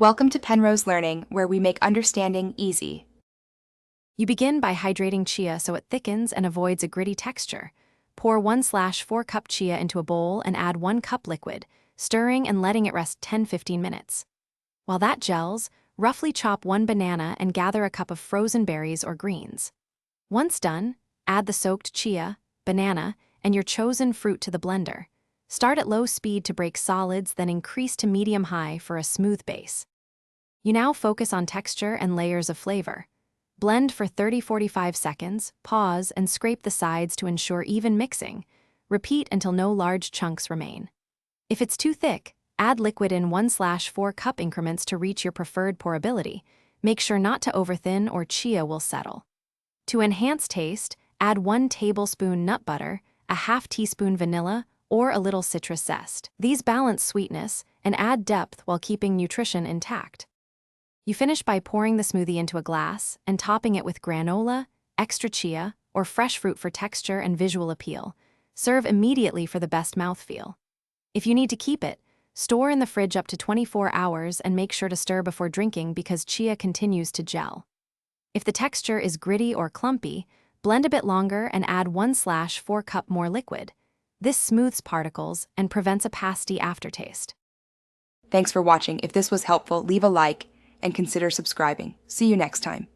Welcome to Penrose Learning, where we make understanding easy. You begin by hydrating chia so it thickens and avoids a gritty texture. Pour 1/4 cup chia into a bowl and add 1 cup liquid, stirring and letting it rest 10-15 minutes. While that gels, roughly chop 1 banana and gather a cup of frozen berries or greens. Once done, add the soaked chia, banana, and your chosen fruit to the blender. Start at low speed to break solids, then increase to medium-high for a smooth base. You now focus on texture and layers of flavor. Blend for 30-45 seconds, pause, and scrape the sides to ensure even mixing. Repeat until no large chunks remain. If it's too thick, add liquid in 1/4 cup increments to reach your preferred pourability. Make sure not to overthin or chia will settle. To enhance taste, add 1 tablespoon nut butter, a ½ teaspoon vanilla, or a little citrus zest. These balance sweetness and add depth while keeping nutrition intact. You finish by pouring the smoothie into a glass and topping it with granola, extra chia, or fresh fruit for texture and visual appeal. Serve immediately for the best mouthfeel. If you need to keep it, store in the fridge up to 24 hours and make sure to stir before drinking because chia continues to gel. If the texture is gritty or clumpy, blend a bit longer and add 1/4 cup more liquid. This smooths particles and prevents a pasty aftertaste. Thanks for watching. If this was helpful, leave a like and consider subscribing. See you next time.